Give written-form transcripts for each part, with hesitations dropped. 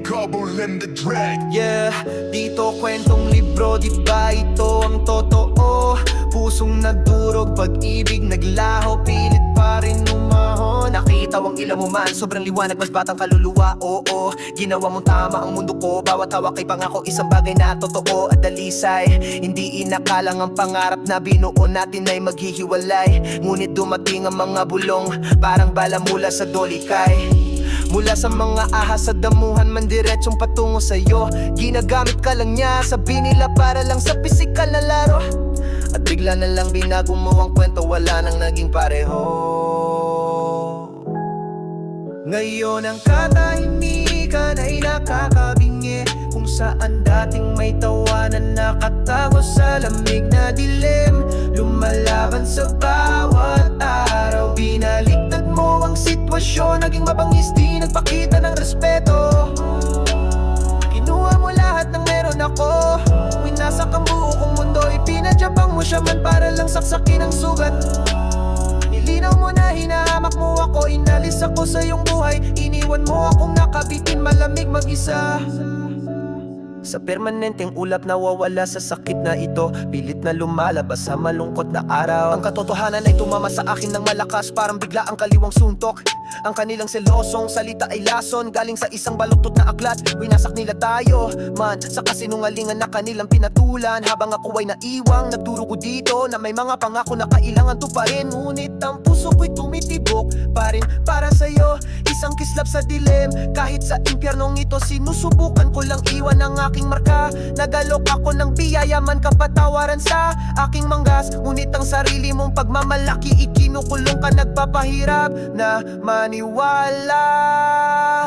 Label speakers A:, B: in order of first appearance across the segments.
A: Trouble in the drag.
B: Yeah, dito kwentong libro, di ba ito ang totoo? Pusong nagdurog, pag-ibig naglaho, pilit pa rin umahon. Nakita ang ilaw mo man, sobrang liwanag, mas batang kaluluwa. Oo, ginawa mong tama ang mundo ko. Bawat hawak kay pangako, isang bagay na totoo at dalisay. Hindi inakalang ang pangarap na binuo natin ay maghihiwalay. Ngunit dumating ang mga bulong, parang bala mula sa dolikay. Mula sa mga ahas sa damuhan man diretsong patungo sa'yo. Ginagamit ka lang niya, sabi nila para lang sa pisikal na laro. At bigla na lang binago mo ang kwento, wala nang naging pareho. Ngayon ang katahimikan ay nakakabingi, kung saan dating may tawanan nakatago sa lamig na dilim. Lumalaban sa bawat araw, binaliktad mo ang sitwasyon, naging mabangis, di nagpakita ng respeto. Kinuha mo lahat ng meron ako, winasak ang buo kong mundo, ipinadyabang mo siya man para lang saksakin ang sugat. Nilinaw mo na hinahamak mo ako, inalis ako sa iyong buhay, iniwan mo akong nakabitin, malamig mag-isa. Sa permanenteng ulap nawawala sa sakit na ito, pilit na lumalabas sa malungkot na araw. Ang katotohanan ay tumama sa akin ng malakas, parang bigla ang kaliwang suntok. Ang kanilang selosong salita ay lason, galing sa isang baluktot na aklat. Winasak nila tayo, man, sa kasinungalingan na kanilang pinatulan. Habang ako ay naiwang, nagdurugo dito na may mga pangako na kailangan tuparin. Ngunit ang puso ko'y tumitibok pa rin para sa'yo. Isang kislap sa dilim, kahit sa impyernong ito sinusubukan ko lang iwan ang aking marka. Nagalok ako ng biyaya man kapatawaran sa aking manggas. Ngunit ang sarili mong pagmamalaki ikinukulong ka, nagpapahirap na maniwala.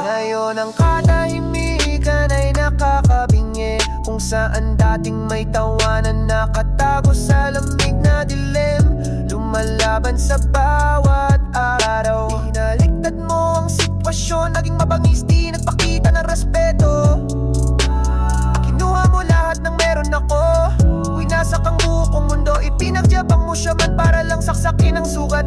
B: Ngayon ang katahimikan ay nakakabingi, kung saan dating may tawanan nakatago sa lamig na dilim. Lumalaban sa bawat araw, inaliktad mo ang sitwasyon, naging mabangis, di nagpakita ng respeto. Kinuha mo lahat ng meron ako, winasak ang buo kong mundo, ipinagyabang mo siya man para lang saksakin ang sugat.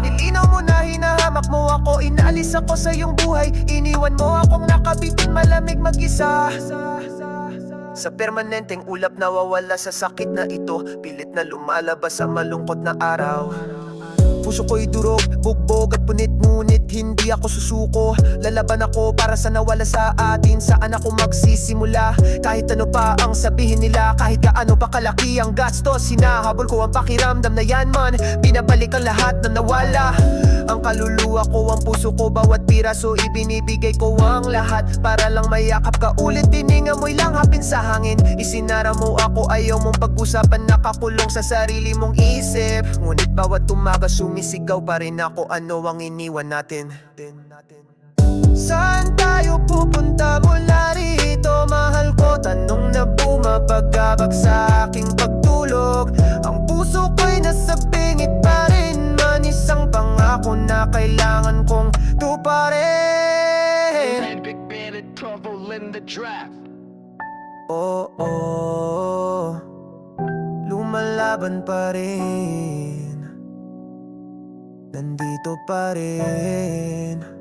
B: Nilinaw mo na hinahamak mo ako, inaalis ako sa iyong buhay, iniwan mo akong nakabitin, malamig mag-isa. Sa permanenteng ulap nawawala sa sakit na ito, pilit na lumalabas sa malungkot na araw. Puso ko'y durog, bugbog at punit, ngunit hindi ako susuko. Lalaban ako para sa nawala sa atin, saan ako magsisimula? Kahit ano pa ang sabihin nila, kahit gaano pa kalaki ang gastos, hinahabol ko ang pakiramdam na yan man, pinabalik ang lahat na nawala. Ang kaluluwa ko, ang puso ko, bawat piraso ibinibigay ko ang lahat, para lang mayakap ka ulit, tininga mo'y lang hapin sa hangin. Isinara mo ako, ayaw mong pag-usapan, nakakulong sa sarili mong isip. Ngunit bawat umaga sumisigaw pa rin ako, ano ang iniwan natin? Saan tayo pupunta mula rito, mahal ko? Tanong na bumabagabag sa aking pagtulog. Ang puso ko'y nasa bingit pa rin man, isang pangako na kailangan kong tuparin.
A: Big band and trouble in the draft.
B: Oo, lumalaban pa rin, nandito pa rin.